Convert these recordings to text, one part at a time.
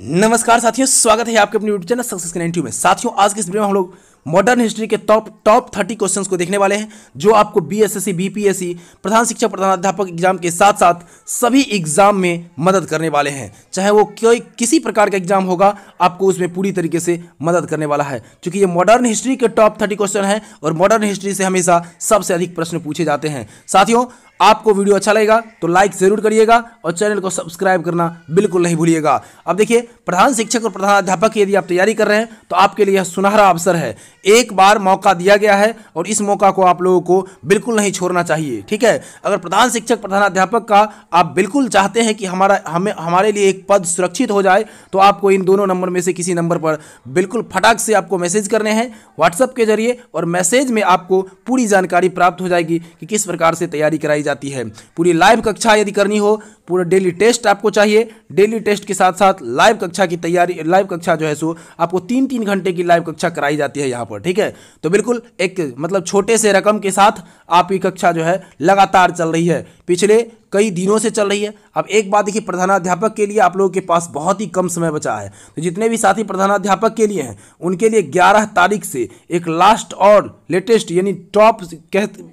नमस्कार साथियों, स्वागत है आपके अपने यूट्यूब चैनल सक्सेस के 92 में। साथियों, आज के इस वीडियो में हम लोग मॉडर्न हिस्ट्री के टॉप 30 क्वेश्चंस को देखने वाले हैं, जो आपको बीएसएससी, बीपीएससी, प्रधान शिक्षक प्रधानाध्यापक एग्जाम के साथ साथ सभी एग्जाम में मदद करने वाले हैं। चाहे वो कोई किसी प्रकार का एग्जाम होगा, आपको उसमें पूरी तरीके से मदद करने वाला है, क्योंकि ये मॉडर्न हिस्ट्री के टॉप 30 क्वेश्चन है और मॉडर्न हिस्ट्री से हमेशा सबसे अधिक प्रश्न पूछे जाते हैं। साथियों, आपको वीडियो अच्छा लगेगा तो लाइक जरूर करिएगा और चैनल को सब्सक्राइब करना बिल्कुल नहीं भूलिएगा। अब देखिए, प्रधान शिक्षक और प्रधानाध्यापक की यदि आप तैयारी कर रहे हैं तो आपके लिए यह सुनहरा अवसर है। एक बार मौका दिया गया है और इस मौका को आप लोगों को बिल्कुल नहीं छोड़ना चाहिए। ठीक है, अगर प्रधान शिक्षक प्रधानाध्यापक का आप बिल्कुल चाहते हैं कि हमारे लिए एक पद सुरक्षित हो जाए, तो आपको इन दोनों नंबर में से किसी नंबर पर बिल्कुल फटाक से आपको मैसेज करने हैं व्हाट्सएप के जरिए, और मैसेज में आपको पूरी जानकारी प्राप्त हो जाएगी कि किस प्रकार से तैयारी कराई जाती है। पूरी लाइव कक्षा यदि करनी हो, पूरा डेली टेस्ट आपको चाहिए, डेली टेस्ट के साथ साथ लाइव कक्षा की तैयारी, लाइव कक्षा जो है सो आपको 3-3 घंटे की लाइव कक्षा कराई जाती है यहाँ पर। ठीक है, तो बिल्कुल एक मतलब छोटे से रकम के साथ आपकी कक्षा जो है लगातार चल रही है, पिछले कई दिनों से चल रही है। अब एक बात देखिए, प्रधानाध्यापक के लिए आप लोगों के पास बहुत ही कम समय बचा है, तो जितने भी साथी प्रधानाध्यापक के लिए हैं उनके लिए 11 तारीख से एक लास्ट और लेटेस्ट यानी टॉप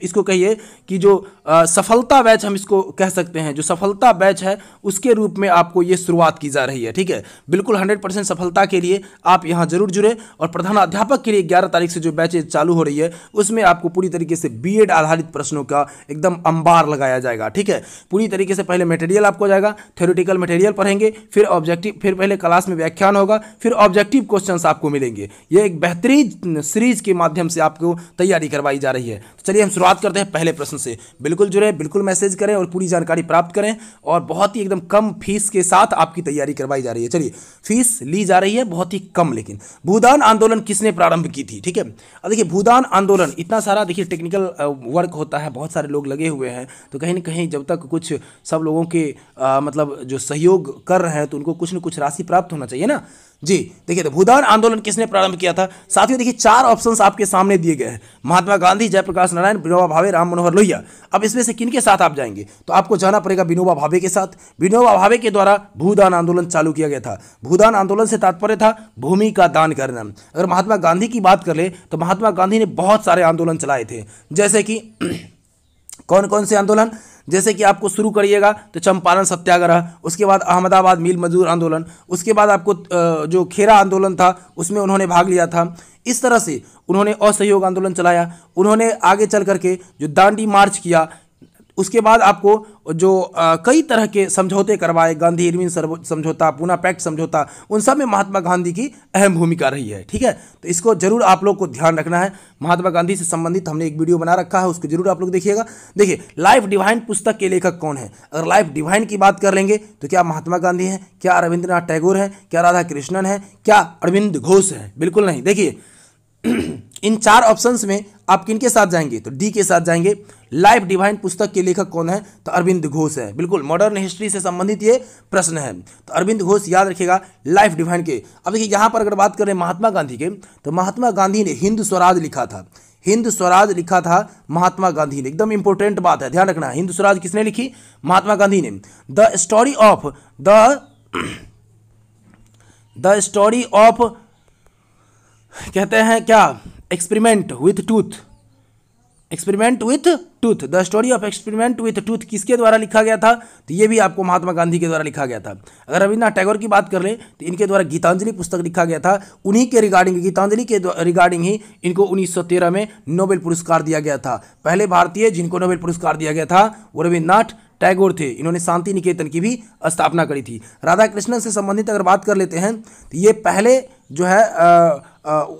इसको कहिए कि जो सफलता बैच हम इसको कह सकते हैं, जो सफलता बैच है उसके रूप में आपको ये शुरुआत की जा रही है। ठीक है, बिल्कुल 100% सफलता के लिए आप यहाँ जरूर जुड़े, और प्रधानाध्यापक के लिए 11 तारीख से जो बैचेज चालू हो रही है उसमें आपको पूरी तरीके से बीएड आधारित प्रश्नों का एकदम अंबार लगाया जाएगा। ठीक है, पूरी तरीके से पहले मटेरियल आपको जाएगा, थ्योरेटिकल मटेरियल पढ़ेंगे, फिर ऑब्जेक्टिव, फिर पहले क्लास में व्याख्यान होगा, फिर ऑब्जेक्टिव क्वेश्चंस आपको मिलेंगे। ये एक बेहतरीन सीरीज के माध्यम से आपको तैयारी करवाई जा रही है। तो चलिए हम शुरुआत करते हैं पहले प्रश्न से। बिल्कुल जुड़े, बिल्कुल मैसेज करें और पूरी जानकारी प्राप्त करें, और बहुत ही एकदम कम फीस के साथ आपकी तैयारी करवाई जा रही है। चलिए, फीस ली जा रही है बहुत ही कम, लेकिन भूदान आंदोलन किसने प्रारंभ की थी? ठीक है, अब देखिए, भूदान आंदोलन इतना सारा देखिए टेक्निकल वर्क होता है, बहुत सारे लोग लगे हुए हैं, तो कहीं ना कहीं जब तक कुछ सब लोगों के मतलब जो सहयोग कर रहे हैं तो उनको कुछ न कुछ राशि प्राप्त होना चाहिए ना जी। देखिए, तो भूदान आंदोलन किसने प्रारंभ किया था? साथियों देखिए, 4 ऑप्शंस आपके सामने दिए गए हैं: महात्मा गांधी, जयप्रकाश नारायण, विनोबा भावे, राम मनोहर लोहिया। अब इसमें से किन के साथ आप जाएंगे? तो आपको जाना पड़ेगा विनोबा भावे के साथ। विनोबा भावे के द्वारा भूदान आंदोलन चालू किया गया था। भूदान आंदोलन से तात्पर्य था भूमि का दान करना। अगर महात्मा गांधी की बात कर ले तो महात्मा गांधी ने बहुत सारे आंदोलन चलाए थे, जैसे कि कौन कौन से आंदोलन? जैसे कि आपको शुरू करिएगा तो चंपारण सत्याग्रह, उसके बाद अहमदाबाद मिल मजदूर आंदोलन, उसके बाद आपको जो खेरा आंदोलन था उसमें उन्होंने भाग लिया था। इस तरह से उन्होंने असहयोग आंदोलन चलाया। उन्होंने आगे चल करके जो दांडी मार्च किया, उसके बाद आपको जो कई तरह के समझौते करवाए, गांधी इरविन समझौता, पूना पैक्ट समझौता, उन सब में महात्मा गांधी की अहम भूमिका रही है। ठीक है, तो इसको जरूर आप लोग को ध्यान रखना है। महात्मा गांधी से संबंधित हमने एक वीडियो बना रखा है, उसको जरूर आप लोग देखिएगा। देखिए, लाइफ डिवाइन पुस्तक के लेखक कौन है? अगर लाइफ डिवाइन की बात कर लेंगे तो क्या महात्मा गांधी हैं? क्या रविंद्रनाथ टैगोर हैं? क्या राधा कृष्णन है? क्या अरविंद घोष है? बिल्कुल नहीं। देखिए, इन 4 ऑप्शंस में आप किन के साथ जाएंगे? तो डी के साथ जाएंगे। लाइफ डिवाइन पुस्तक के लेखक कौन है? तो अरविंद घोष है। बिल्कुल मॉडर्न हिस्ट्री से संबंधित ये प्रश्न है, तो अरविंद घोष याद रखिएगा लाइफ डिवाइन के। अब देखिए, यहाँ पर अगर बात करें महात्मा गांधी के, तो महात्मा गांधी ने हिंद स्वराज लिखा था। हिंद स्वराज लिखा था महात्मा गांधी ने, एकदम इंपॉर्टेंट बात है, ध्यान रखना। हिंद स्वराज किसने लिखी? महात्मा गांधी ने। द स्टोरी ऑफ कहते हैं क्या? Experiment with tooth. The story of experiment with tooth किसके द्वारा लिखा गया था? तो ये भी आपको महात्मा गांधी के द्वारा लिखा गया था। अगर रविन्द्रनाथ टैगोर की बात कर लें तो इनके द्वारा गीतांजलि पुस्तक लिखा गया था। उन्हीं के रिगार्डिंग, गीतांजलि के रिगार्डिंग ही इनको 1913 में नोबेल पुरस्कार दिया गया था। पहले भारतीय जिनको नोबेल पुरस्कार दिया गया था वो रविन्द्रनाथ टैगोर थे। इन्होंने शांति निकेतन की भी स्थापना करी थी। राधा कृष्णन से संबंधित अगर बात कर लेते हैं तो ये पहले जो है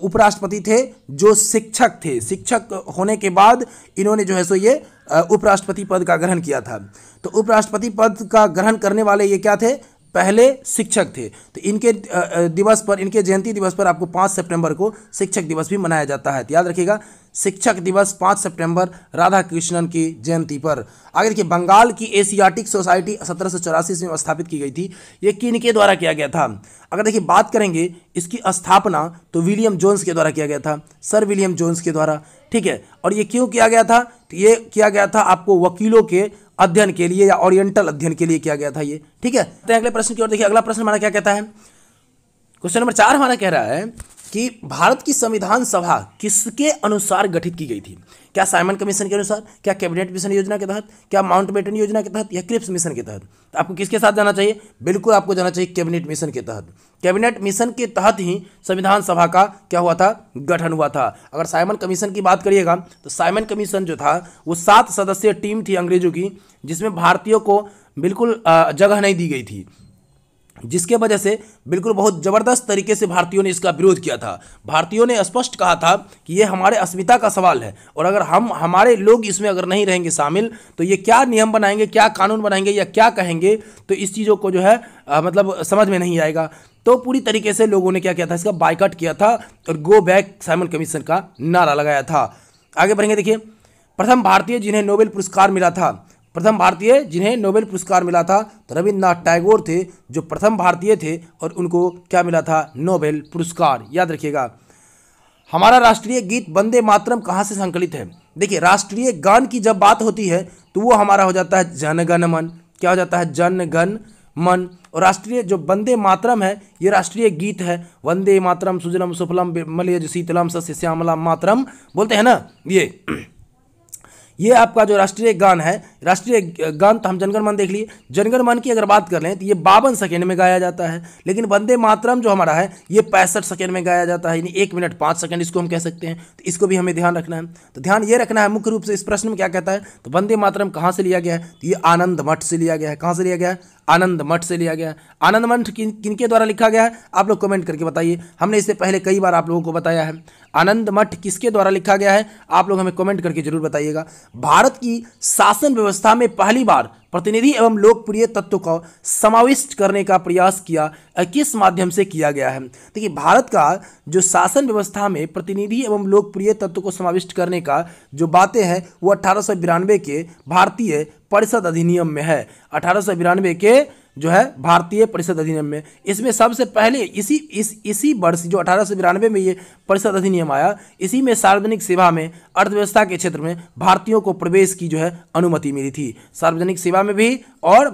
उपराष्ट्रपति थे जो शिक्षक थे। शिक्षक होने के बाद इन्होंने जो है सो ये उपराष्ट्रपति पद का ग्रहण किया था। तो उपराष्ट्रपति पद का ग्रहण करने वाले ये क्या थे? पहले शिक्षक थे। तो इनके दिवस पर, इनके जयंती दिवस पर आपको 5 सितंबर को शिक्षक दिवस भी मनाया जाता है। तो याद रखिएगा, शिक्षक दिवस 5 सितंबर राधा कृष्णन की जयंती पर। आगे देखिए, बंगाल की एशियाटिक सोसाइटी 1784 में स्थापित की गई थी। ये किनके द्वारा किया गया था? अगर देखिए बात करेंगे इसकी स्थापना तो विलियम जोन्स के द्वारा किया गया था, सर विलियम जोन्स के द्वारा। ठीक है, और ये क्यों किया गया था? तो ये किया गया था आपको वकीलों के अध्ययन के लिए या ओरिएंटल अध्ययन के लिए किया गया था ये। ठीक है, तो अगले प्रश्न की ओर देखिए। अगला प्रश्न हमारा क्या कहता है? क्वेश्चन नंबर 4 हमारा कह रहा है कि भारत की संविधान सभा किसके अनुसार गठित की गई थी? क्या साइमन कमीशन के अनुसार, क्या कैबिनेट मिशन योजना के तहत, क्या माउंटबेटन योजना के तहत, या क्रिप्स मिशन के तहत? तो आपको किसके साथ जाना चाहिए? बिल्कुल आपको जाना चाहिए कैबिनेट मिशन के तहत। कैबिनेट मिशन के तहत ही संविधान सभा का क्या हुआ था? गठन हुआ था। अगर साइमन कमीशन की बात करिएगा तो साइमन कमीशन जो था वो 7 सदस्यीय टीम थी अंग्रेजों की, जिसमें भारतीयों को बिल्कुल जगह नहीं दी गई थी, जिसके वजह से बिल्कुल बहुत ज़बरदस्त तरीके से भारतीयों ने इसका विरोध किया था। भारतीयों ने स्पष्ट कहा था कि ये हमारे अस्मिता का सवाल है, और अगर हमारे लोग इसमें अगर नहीं रहेंगे शामिल तो ये क्या नियम बनाएंगे, क्या कानून बनाएंगे, या क्या कहेंगे, तो इस चीज़ों को जो है मतलब समझ में नहीं आएगा। तो पूरी तरीके से लोगों ने क्या किया था? इसका बायकॉट किया था और गो बैक साइमन कमीशन का नारा लगाया था। आगे बढ़ेंगे। देखिए, प्रथम भारतीय जिन्हें नोबेल पुरस्कार मिला था, प्रथम भारतीय जिन्हें नोबेल पुरस्कार मिला था तो रविन्द्रनाथ टैगोर थे, जो प्रथम भारतीय थे और उनको क्या मिला था? नोबेल पुरस्कार। याद रखिएगा। हमारा राष्ट्रीय गीत वंदे मातरम कहाँ से संकलित है? देखिए, राष्ट्रीय गान की जब बात होती है तो वो हमारा हो जाता है जन गण मन। क्या हो जाता है? जन गण मन। और राष्ट्रीय जो वंदे मातरम है ये राष्ट्रीय गीत है। वंदे मातरम सुजलम सुफलम मलयज शीतलम सस्य श्यामला मातरम बोलते हैं ना, ये आपका जो राष्ट्रीय गान है, राष्ट्रीय गान तो हम जनगण मन देख लिए। जनगण मन की अगर बात कर लें तो ये 52 सेकेंड में गाया जाता है, लेकिन वंदे मातरम जो हमारा है ये 65 सेकेंड में गाया जाता है, यानी 1 मिनट 5 सेकेंड इसको हम कह सकते हैं। तो इसको भी हमें ध्यान रखना है। तो ध्यान ये रखना है मुख्य रूप से इस प्रश्न में क्या कहता है, तो वंदे मातरम कहाँ से लिया गया है? तो ये आनंद मठ से लिया गया है। कहाँ से लिया गया है? आनंद मठ से लिया गया है। आनंद मठ किनके द्वारा लिखा गया है? आप लोग कमेंट करके बताइए। हमने इससे पहले कई बार आप लोगों को बताया है। आनंद मठ किसके द्वारा लिखा गया है? आप लोग हमें कमेंट करके जरूर बताइएगा। भारत की शासन व्यवस्था में पहली बार प्रतिनिधि एवं लोकप्रिय तत्व को समाविष्ट करने का प्रयास किया किस माध्यम से किया गया है? देखिए, भारत का जो शासन व्यवस्था में प्रतिनिधि एवं लोकप्रिय तत्व को समाविष्ट करने का जो बातें हैं वो 1892 के भारतीय परिषद अधिनियम में है। 1892 के जो है भारतीय परिषद अधिनियम में, इसमें सबसे पहले इसी वर्ष जो 1892 में ये परिषद अधिनियम आया, इसी में सार्वजनिक सेवा में अर्थव्यवस्था के क्षेत्र में भारतीयों को प्रवेश की जो है अनुमति मिली थी। सार्वजनिक सेवा में भी और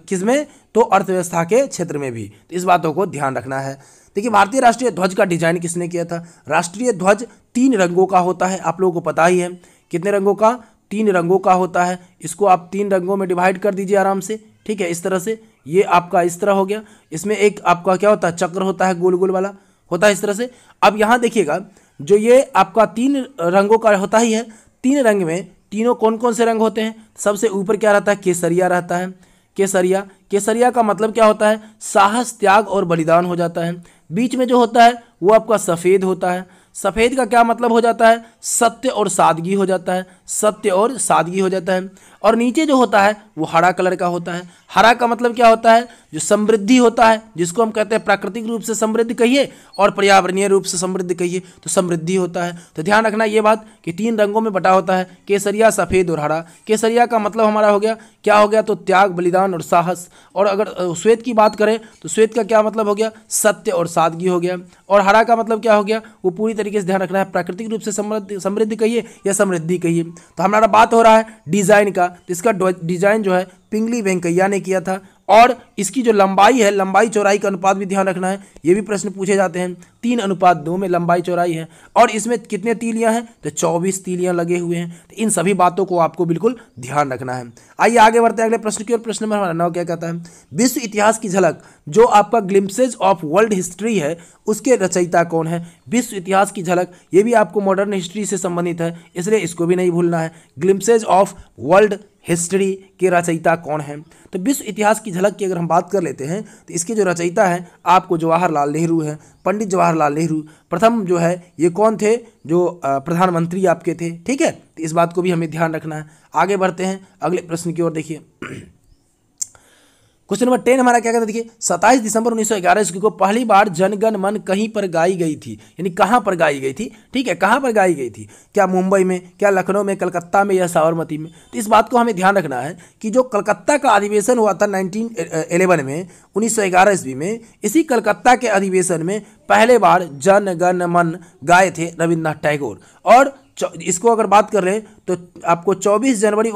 किसमें? तो अर्थव्यवस्था के क्षेत्र में भी। तो इस बातों को ध्यान रखना है। देखिए, भारतीय राष्ट्रीय ध्वज का डिजाइन किसने किया था? राष्ट्रीय ध्वज 3 रंगों का होता है, आप लोगों को पता ही है। कितने रंगों का? 3 रंगों का होता है। इसको आप 3 रंगों में डिवाइड कर दीजिए आराम से, ठीक है। इस तरह से ये आपका इस तरह हो गया। इसमें एक आपका क्या होता है? चक्र होता है, गोल गोल वाला होता है इस तरह से। अब यहाँ देखिएगा, जो ये आपका 3 रंगों का होता ही है, 3 रंग में तीनों कौन कौन से रंग होते हैं? सबसे ऊपर क्या रहता है? केसरिया रहता है। केसरिया, केसरिया का मतलब क्या होता है? साहस, त्याग और बलिदान हो जाता है। बीच में जो होता है वो आपका सफ़ेद होता है। सफ़ेद का क्या मतलब हो जाता है? सत्य और सादगी हो जाता है। सत्य और सादगी हो जाता है। और नीचे जो होता है वो हरा कलर का होता है। हरा का मतलब क्या होता है? जो समृद्धि होता है, जिसको हम कहते हैं प्राकृतिक रूप से समृद्ध कहिए और पर्यावरणीय रूप से समृद्ध कहिए, तो समृद्धि होता है। तो ध्यान रखना ये बात कि 3 रंगों में बटा होता है, केसरिया, सफ़ेद और हरा। केसरिया का मतलब हमारा हो गया, क्या हो गया? तो त्याग, बलिदान और साहस। और अगर श्वेत की बात करें तो श्वेत का क्या मतलब हो गया? सत्य और सादगी हो गया। और हरा का मतलब क्या हो गया? वो पूरी तरीके से ध्यान रखना है, प्राकृतिक रूप से समृद्धि कहिए या समृद्धि कहिए। तो हमारा बात हो रहा है डिज़ाइन का। तो इसका डिज़ाइन जो है पिंगली वेंकैया ने किया था। और इसकी जो लंबाई है, लंबाई चौड़ाई का अनुपात भी ध्यान रखना है, ये भी प्रश्न पूछे जाते हैं। 3:2 में लंबाई चौड़ाई है। और इसमें कितने तीलियां हैं? तो 24 तीलियां लगे हुए हैं। तो इन सभी बातों को आपको बिल्कुल ध्यान रखना है। आइए आगे बढ़ते हैं अगले प्रश्न की ओर। प्रश्न नंबर हमारा 9 क्या कहता है? विश्व इतिहास की झलक जो आपका ग्लिम्पसेज ऑफ वर्ल्ड हिस्ट्री है उसके रचयिता कौन है? विश्व इतिहास की झलक, ये भी आपको मॉडर्न हिस्ट्री से संबंधित है, इसलिए इसको भी नहीं भूलना है। ग्लिम्पसेज ऑफ वर्ल्ड हिस्ट्री के रचयिता कौन है? तो विश्व इतिहास की झलक की अगर हम बात कर लेते हैं तो इसके जो रचयिता हैं आपको जवाहरलाल नेहरू हैं। पंडित जवाहरलाल नेहरू प्रथम जो है ये कौन थे? जो प्रधानमंत्री आपके थे, ठीक है। तो इस बात को भी हमें ध्यान रखना है। आगे बढ़ते हैं अगले प्रश्न की ओर। देखिए, क्वेश्चन नंबर 10 हमारा क्या कहता है? देखिए, 27 दिसंबर 1911 ईस्वी को पहली बार जनगण मन कहीं पर गाई गई थी, यानी कहाँ पर गाई गई थी? ठीक है, कहाँ पर गाई गई थी? क्या मुंबई में, क्या लखनऊ में, कलकत्ता में या साबरमती में? तो इस बात को हमें ध्यान रखना है कि जो कलकत्ता का अधिवेशन हुआ था 1911 में, 1911 ईस्वी में, इसी कलकत्ता के अधिवेशन में पहले बार जनगण मन गाए थे रविन्द्रनाथ टैगोर। और इसको अगर बात कर रहे तो आपको 24 जनवरी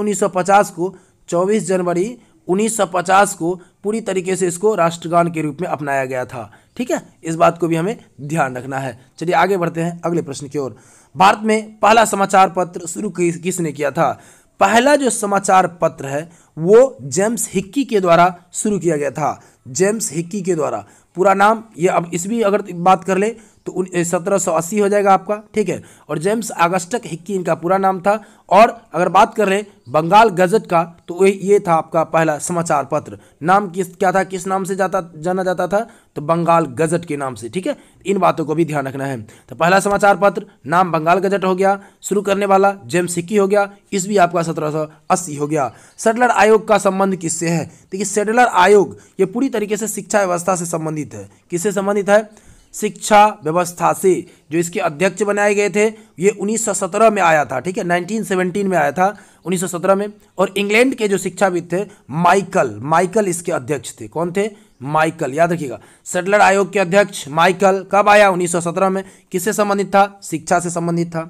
1950 को पूरी तरीके से इसको राष्ट्रगान के रूप में अपनाया गया था, ठीक है, इस बात को भी हमें ध्यान रखना है। चलिए आगे बढ़ते हैं अगले प्रश्न की ओर। भारत में पहला समाचार पत्र शुरू किसने किया था? पहला जो समाचार पत्र है वो जेम्स हिक्की के द्वारा शुरू किया गया था। जेम्स हिक्की के द्वारा। पूरा नाम ये, अब इस भी अगर बात कर ले तो 1780 हो जाएगा आपका, ठीक है। और जेम्स ऑगस्टस हिक्की इनका पूरा नाम था। और अगर बात कर ले बंगाल गजट का तो ये था आपका पहला समाचार पत्र। नाम क्या था, किस नाम से जाना जाता था? तो बंगाल गजट के नाम से, ठीक है। इन बातों को भी ध्यान रखना है। तो पहला समाचार पत्र नाम बंगाल गजट हो गया, शुरू करने वाला जेम्स हिक्की हो गया, इस भी आपका 1780 हो गया। सेडलर आयोग का संबंध किससे है? देखिए सेडलर आयोग ये पूरी तरीके से शिक्षा व्यवस्था से संबंधित है। किससे संबंधित है? शिक्षा व्यवस्था से। जो इसके अध्यक्ष बनाए गए थे ये 1917 में आया था, ठीक है, 1917 में आया था 1917 में। और इंग्लैंड के जो शिक्षाविद थे माइकल इसके अध्यक्ष थे। कौन थे? माइकल, याद रखिएगा। सेडलर आयोग के अध्यक्ष माइकल कब आया? 1917 में। किससे संबंधित था? शिक्षा से संबंधित था।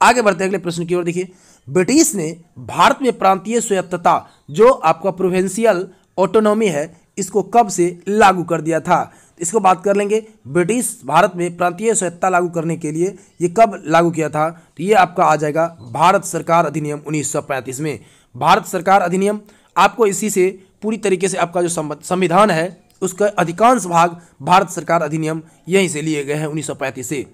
आगे बढ़ते अगले प्रश्न की ओर। देखिए ब्रिटिश ने भारत में प्रांतीय स्वायत्तता जो आपका प्रोविंशियल ऑटोनॉमी है इसको कब से लागू कर दिया था? इसको बात कर लेंगे। ब्रिटिश भारत में प्रांतीय स्वायत्तता लागू करने के लिए ये कब लागू किया था? तो ये आपका आ जाएगा भारत सरकार अधिनियम 1935 में। भारत सरकार अधिनियम आपको इसी से पूरी तरीके से आपका जो संविधान है उसका अधिकांश भाग भारत सरकार अधिनियम यहीं से लिए गए हैं 1935 से,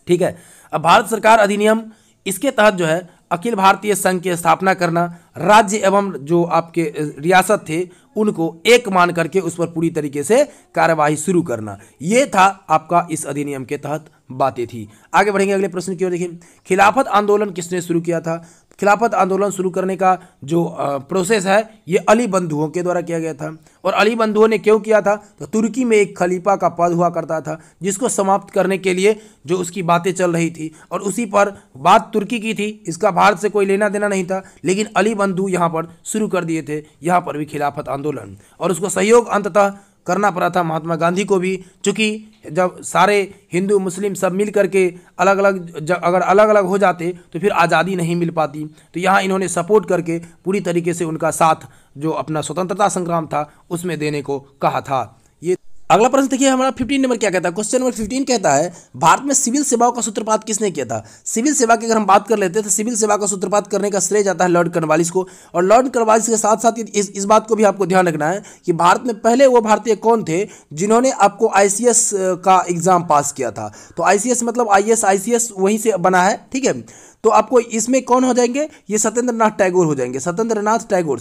ठीक है। अब भारत सरकार अधिनियम इसके तहत जो है अखिल भारतीय संघ की स्थापना करना, राज्य एवं जो आपके रियासत थे उनको एक मान करके उस पर पूरी तरीके से कार्यवाही शुरू करना, ये था आपका इस अधिनियम के तहत बातें थी। आगे बढ़ेंगे अगले प्रश्न की ओर। देखिए खिलाफत आंदोलन किसने शुरू किया था? खिलाफत आंदोलन शुरू करने का जो प्रोसेस है ये अली बंधुओं के द्वारा किया गया था। और अली बंधुओं ने क्यों किया था? तो तुर्की में एक खलीफा का पद हुआ करता था जिसको समाप्त करने के लिए जो उसकी बातें चल रही थी और उसी पर बात तुर्की की थी, इसका भारत से कोई लेना देना नहीं था, लेकिन अली बंधु यहाँ पर शुरू कर दिए थे, यहाँ पर भी खिलाफत आंदोलन। और उसको सहयोग अंततः करना पड़ा था महात्मा गांधी को भी, क्योंकि जब सारे हिंदू मुस्लिम सब मिल करके अगर अलग अलग हो जाते तो फिर आज़ादी नहीं मिल पाती। तो यहाँ इन्होंने सपोर्ट करके पूरी तरीके से उनका साथ जो अपना स्वतंत्रता संग्राम था उसमें देने को कहा था। ये अगला प्रश्न देखिए हमारा 15 नंबर क्या कहता है? क्वेश्चन नंबर 15 कहता है भारत में सिविल सेवाओं का सूत्रपात किसने किया था? सिविल सेवा की अगर हम बात कर लेते हैं तो सिविल सेवा का सूत्रपात करने का श्रेय जाता है लॉर्ड कॉर्नवालिस को। और लॉर्ड कॉर्नवालिस के साथ साथ इस बात को भी आपको ध्यान रखना है कि भारत में पहले वो भारतीय कौन थे जिन्होंने आपको ICS का एग्जाम पास किया था। तो ICS मतलब IS ICS वहीं से बना है, ठीक है। तो आपको इसमें कौन हो जाएंगे? ये सत्येंद्र नाथ टैगोर हो जाएंगे। सत्येंद्र नाथ टैगोर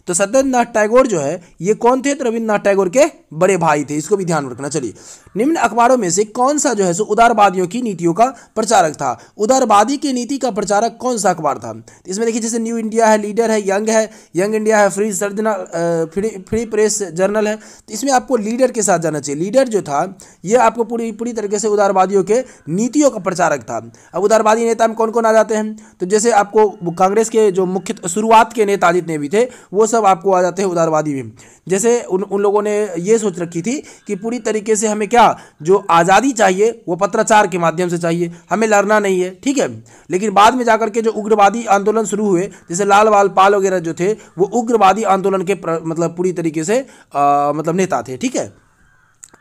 तो सत्येंद्र नाथ टैगोर जो है ये कौन थे? तो रविन्द्रनाथ टैगोर के बड़े भाई थे, इसको भी ध्यान रखना। चलिए निम्न अखबारों में से कौन सा जो है सो उदारवादियों की नीतियों का प्रचारक था? उदारवादी की नीति का प्रचारक कौन सा अखबार था? इसमें देखिए जैसे न्यू इंडिया है, लीडर है, यंग इंडिया है, फ्री प्रेस जर्नल है। तो इसमें आपको लीडर के साथ जाना चाहिए। लीडर जो था ये आपको पूरी तरीके से उदारवादियों के नीतियों का प्रचारक था। अब उदारवादी नेता में कौन कौन आ जाते हैं? तो जैसे आपको कांग्रेस के जो मुख्य शुरुआत के नेता जितने भी थे वो सब आपको आ जाते हैं उदारवादी में। जैसे उन लोगों ने ये सोच रखी थी कि पूरी तरीके से हमें क्या जो आज़ादी चाहिए वो पत्राचार के माध्यम से चाहिए, हमें लड़ना नहीं है, ठीक है। लेकिन बाद में जाकर के जो उग्रवादी आंदोलन शुरू हुए जैसे लाल बाल पाल वगैरह जो थे वो उग्रवादी आंदोलन के मतलब पूरी तरीके से मतलब नेता थे, ठीक है।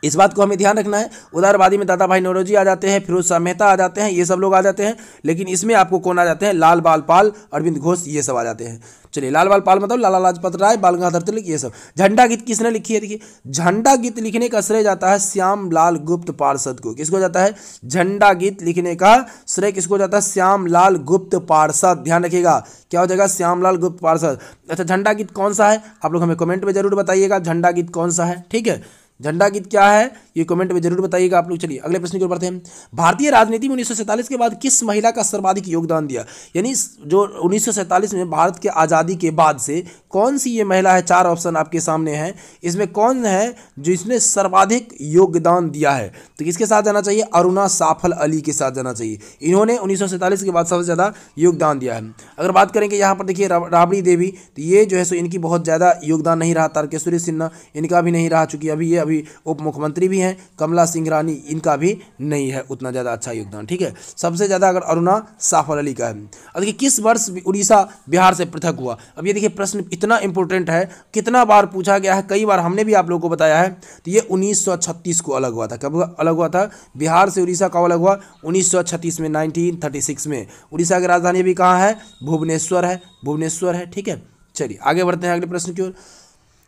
इस बात को हमें ध्यान रखना है। उदारवादी में दादा भाई नौरोजी आ जाते हैं, फिरोज शाह मेहता आ जाते हैं, ये सब लोग आ जाते हैं। लेकिन इसमें आपको कौन आ जाते हैं? लाल बाल पाल, अरविंद घोष, ये सब आ जाते हैं। चलिए लाल बाल पाल मतलब लाला लाजपत राय, बाल गंगाधर तिलक, ये सब। झंडा गीत किसने लिखी है? देखिए झंडा गीत लिखने का श्रेय जाता है श्याम लाल गुप्त पार्षद को। किसको जाता है? झंडा गीत लिखने का श्रेय किसको जाता है? श्याम लाल गुप्त पार्षद। ध्यान रखिएगा क्या हो जाएगा? श्याम लाल गुप्त पार्षद। अच्छा झंडा गीत कौन सा है? आप लोग हमें कमेंट में जरूर बताइएगा झंडा गीत कौन सा है, ठीक है। झंडा गीत क्या है ये कमेंट में जरूर बताइएगा आप लोग। चलिए अगले प्रश्न की ओर बढ़ते हैं। भारतीय राजनीति में 1947 के बाद किस महिला का सर्वाधिक योगदान दिया? यानी जो 1947 में भारत के आज़ादी के बाद से कौन सी ये महिला है? 4 ऑप्शन आपके सामने हैं, इसमें कौन है जिसने सर्वाधिक योगदान दिया है? तो किसके साथ जाना चाहिए? अरुणा साफल अली के साथ जाना चाहिए। इन्होंने 1947 के बाद सबसे ज़्यादा योगदान दिया है। अगर बात करेंगे यहाँ पर देखिए राबड़ी देवी, तो ये जो है सो इनकी बहुत ज़्यादा योगदान नहीं रहा। तारकेश्वरी सिन्हा इनका भी नहीं रहा, चूंकि अभी ये अभी उप मुख्यमंत्री भी हैं। कमला सिंह रानी, इनका भी नहीं है उतना ज़्यादा अच्छा योगदान, ठीक है। सबसे ज़्यादा अगर अरुणा साफर अली का है। अब देखिए किस वर्ष उड़ीसा बिहार से पृथक हुआ। अब ये देखिए प्रश्न इतना इंपॉर्टेंट है, कितना बार पूछा गया है, कई बार हमने भी आप लोगों को बताया है। तो ये 1936 को अलग हुआ था। कब अलग हुआ था? बिहार से उड़ीसा कब अलग हुआ? 1936 में, 1936 में। उड़ीसा की राजधानी भी कहाँ है? भुवनेश्वर है, भुवनेश्वर है, ठीक है। चलिए आगे बढ़ते हैं अगले प्रश्न की ओर।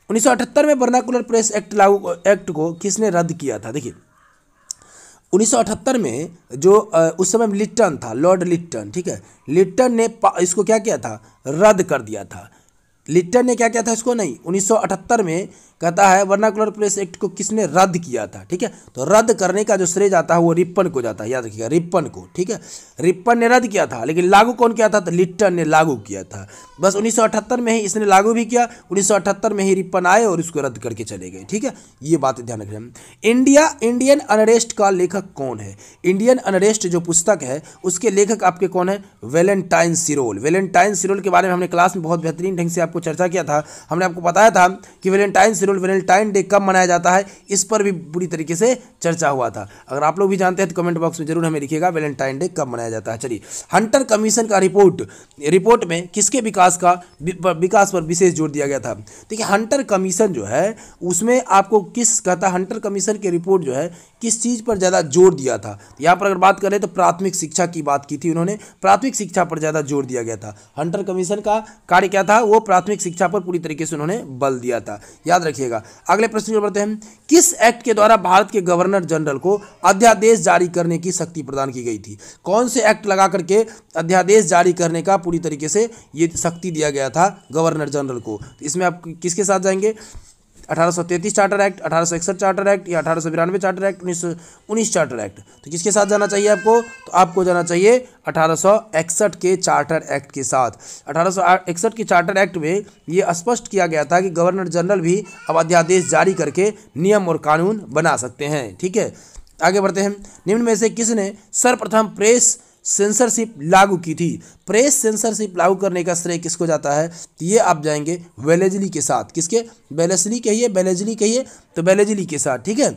1978 में वर्नाकुलर प्रेस एक्ट को किसने रद्द किया था? देखिए 1978 में जो उस समय लिट्टन था, लॉर्ड लिट्टन, ठीक है, लिट्टन ने इसको क्या किया था? रद्द कर दिया था। लिट्टन ने क्या किया था इसको? नहीं, 1978 में कहता है वर्नाकुलर प्रेस एक्ट को किसने रद्द किया था, ठीक है। तो रद्द करने का जो श्रेय जाता है वो रिप्पन को जाता है, याद रखिएगा, रिप्पन को, ठीक है। रिप्पन ने रद्द किया था, लेकिन लागू कौन किया था? तो लिट्टन ने लागू किया था। बस 1978 में ही इसने लागू भी किया, 1978 में ही रिप्पन आए और इसको रद्द करके चले गए, ठीक है। ये बात ध्यान रखें। इंडियन अनरेस्ट का लेखक कौन है? इंडियन अनरेस्ट जो पुस्तक है उसके लेखक आपके कौन है? वैलेंटाइन सिरोल। वैलेंटाइन सिरोल के बारे में हमने क्लास में बहुत बेहतरीन ढंग से आपको चर्चा किया था। हमने आपको बताया था कि वैलेंटाइन डे कब मनाया जाता है, इस पर भी पूरी तरीके से चर्चा हुआ था। अगर आप लोग भी जानते हैं तो कमेंट बॉक्स में जरूर हमें लिखिएगा वैलेंटाइन डे कब मनाया जाता है। चलिए, हंटर कमीशन का रिपोर्ट में किसके विकास पर विशेष जोर दिया गया था? देखिए हंटर कमीशन जो है उसमें आपको किस कहता, हंटर कमीशन की रिपोर्ट जो है किस चीज़ पर ज़्यादा जोर दिया था? यहाँ पर अगर बात करें तो प्राथमिक शिक्षा की बात की थी उन्होंने, प्राथमिक शिक्षा पर ज़्यादा जोर दिया गया था। हंटर कमीशन का कार्य क्या था? वो प्राथमिक शिक्षा पर पूरी तरीके से उन्होंने बल दिया था, याद रखिएगा। अगले प्रश्न की ओर बढ़ते हैं। किस एक्ट के द्वारा भारत के गवर्नर जनरल को अध्यादेश जारी करने की शक्ति प्रदान की गई थी? कौन से एक्ट लगा करके अध्यादेश जारी करने का पूरी तरीके से ये शक्ति दिया गया था गवर्नर जनरल को? इसमें आप किसके साथ जाएंगे? 1833 चार्टर एक्ट, 1861 चार्टर एक्ट, या 1892 चार्टर एक्ट, 1919 चार्टर एक्ट? तो किसके साथ जाना चाहिए आपको? तो आपको जाना चाहिए 1861 के चार्टर एक्ट के साथ। 1861 के चार्टर एक्ट में ये स्पष्ट किया गया था कि गवर्नर जनरल भी अब अध्यादेश जारी करके नियम और कानून बना सकते हैं, ठीक है। आगे बढ़ते हैं। निम्न में से किसने सर्वप्रथम प्रेस सेंसरशिप लागू की थी? प्रेस सेंसरशिप लागू करने का श्रेय किसको जाता है? तो ये आप जाएंगे वेलेजली के साथ। किसके? वेलेस्ली कहिए, वेलेजली कहिए, तो वेलेजली के साथ, ठीक है।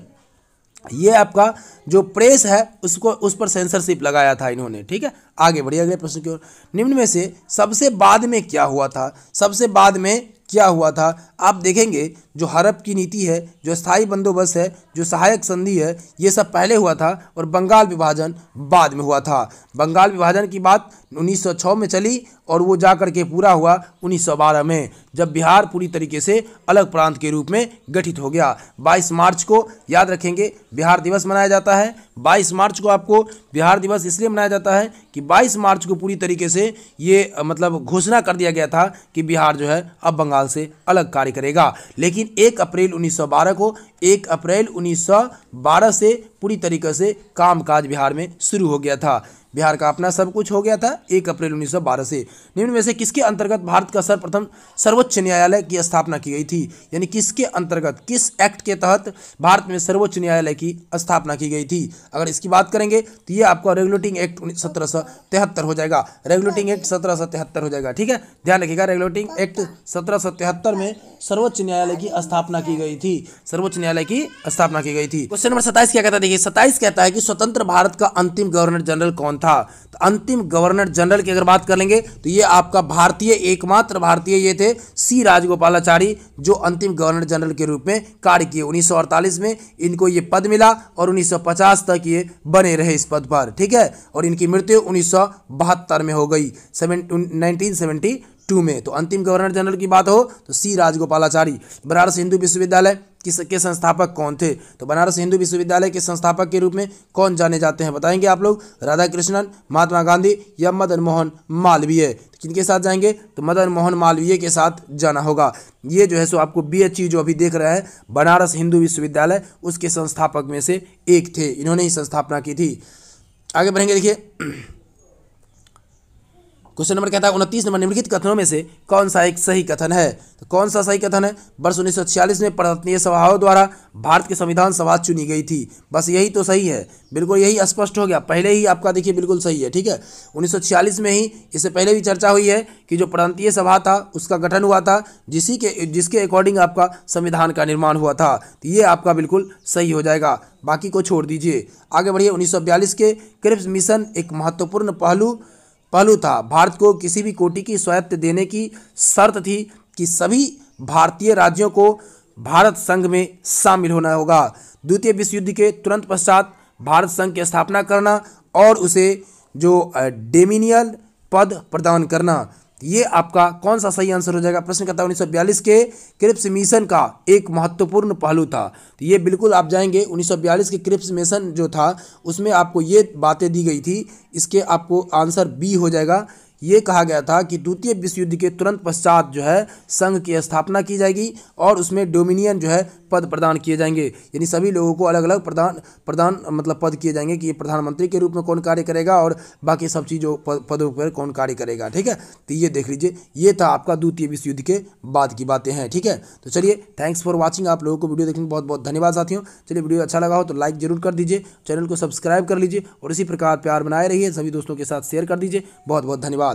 ये आपका जो प्रेस है उसको, उस पर सेंसरशिप लगाया था इन्होंने, ठीक है। आगे बढ़िए अगले प्रश्न की ओर। निम्न में से सबसे बाद में क्या हुआ था? सबसे बाद में क्या हुआ था? आप देखेंगे जो हड़प की नीति है, जो स्थायी बंदोबस्त है, जो सहायक संधि है, ये सब पहले हुआ था और बंगाल विभाजन बाद में हुआ था। बंगाल विभाजन की बात 1906 में चली और वो जा कर के पूरा हुआ 1912 में, जब बिहार पूरी तरीके से अलग प्रांत के रूप में गठित हो गया। 22 मार्च को याद रखेंगे बिहार दिवस मनाया जाता है। 22 मार्च को आपको बिहार दिवस इसलिए मनाया जाता है कि 22 मार्च को पूरी तरीके से ये मतलब घोषणा कर दिया गया था कि बिहार जो है अब बंगाल से अलग कार्य करेगा। लेकिन 1 अप्रैल 1912 को, 1 अप्रैल 1912 से पूरी तरीके से कामकाज बिहार में शुरू हो गया था। बिहार का अपना सब कुछ हो गया था 1 अप्रैल 1912 से। निम्न में से किसके अंतर्गत भारत का सर्वप्रथम सर्वोच्च न्यायालय की स्थापना की गई थी? यानी किसके अंतर्गत, किस एक्ट के तहत भारत में सर्वोच्च न्यायालय की स्थापना की गई थी? अगर इसकी बात करेंगे तो ये आपका रेगुलेटिंग एक्ट 1773 हो जाएगा। रेगुलेटिंग एक्ट 1773 हो जाएगा, ठीक है। ध्यान रखिएगा, रेगुलेटिंग एक्ट 1773 में सर्वोच्च न्यायालय की स्थापना की गई थी, सर्वोच्च न्यायालय की स्थापना की गई थी। क्वेश्चन नंबर 27 क्या कहता है? देखिए 27 कहता है कि स्वतंत्र भारत का अंतिम गवर्नर जनरल कौन था? तो अंतिम गवर्नर जनरल की अगर बात कर लेंगे तो ये आपका भारतीय, एकमात्र भारतीय ये थे सी राजगोपालाचारी, जो अंतिम गवर्नर जनरल के रूप में कार्य किए। 1948 में इनको ये पद मिला और 1950 तक ये बने रहे इस पद पर, ठीक है। और इनकी मृत्यु 1972 में हो गई, 1972 में। तो अंतिम गवर्नर जनरल की बात हो तो सी राजगोपालाचारी। बनारस हिंदू विश्वविद्यालय किसके संस्थापक कौन थे? तो बनारस हिंदू विश्वविद्यालय के संस्थापक के रूप में कौन जाने जाते हैं बताएंगे आप लोग? राधा कृष्णन, महात्मा गांधी या मदन मोहन मालवीय? तो किनके साथ जाएंगे? तो मदन मोहन मालवीय के साथ जाना होगा। ये जो है सो आपको BHU जो अभी देख रहे हैं बनारस हिंदू विश्वविद्यालय, उसके संस्थापक में से एक थे, इन्होंने ही संस्थापना की थी। आगे बढ़ेंगे, देखिए क्वेश्चन नंबर कहता है 29 नंबर, निम्नलिखित कथनों में से कौन सा एक सही कथन है? तो कौन सा सही कथन है? वर्ष 1946 में पर्वतीय सभाओं द्वारा भारत की संविधान सभा चुनी गई थी। बस यही तो सही है, बिल्कुल यही स्पष्ट हो गया, पहले ही आपका देखिए बिल्कुल सही है। ठीक है, 1946 में ही, इससे पहले भी चर्चा हुई है कि जो प्रांतीय सभा था उसका गठन हुआ था, जिसके अकॉर्डिंग आपका संविधान का निर्माण हुआ था। तो ये आपका बिल्कुल सही हो जाएगा, बाकी को छोड़ दीजिए। आगे बढ़िए। 1942 के क्रिप्स मिशन एक महत्वपूर्ण पहलू था। भारत को किसी भी कोटि की स्वायत्त देने की शर्त थी कि सभी भारतीय राज्यों को भारत संघ में शामिल होना होगा। द्वितीय विश्व युद्ध के तुरंत पश्चात भारत संघ की स्थापना करना और उसे जो डोमिनियन पद प्रदान करना, ये आपका कौन सा सही आंसर हो जाएगा? प्रश्न कहता है 1942 के क्रिप्स मिशन का एक महत्वपूर्ण पहलू था। तो ये बिल्कुल आप जाएंगे, 1942 के क्रिप्स मिशन जो था उसमें आपको ये बातें दी गई थी, इसके आपको आंसर बी हो जाएगा। ये कहा गया था कि द्वितीय विश्व युद्ध के तुरंत पश्चात जो है संघ की स्थापना की जाएगी और उसमें डोमिनियन जो है पद प्रदान किए जाएंगे, यानी सभी लोगों को अलग अलग प्रदान मतलब पद किए जाएंगे कि ये प्रधानमंत्री के रूप में कौन कार्य करेगा और बाकी सब चीज़ों पदों पर कौन कार्य करेगा। ठीक है, तो ये देख लीजिए, ये था आपका द्वितीय विश्व युद्ध के बाद की बातें हैं। ठीक है, तो चलिए, थैंक्स फॉर वॉचिंग। आप लोगों को वीडियो देखने में बहुत बहुत धन्यवाद साथियों। चलिए, वीडियो अच्छा लगा हो तो लाइक जरूर कर दीजिए, चैनल को सब्सक्राइब कर लीजिए और इसी प्रकार प्यार बनाए रहिए, सभी दोस्तों के साथ शेयर कर दीजिए। बहुत बहुत धन्यवाद।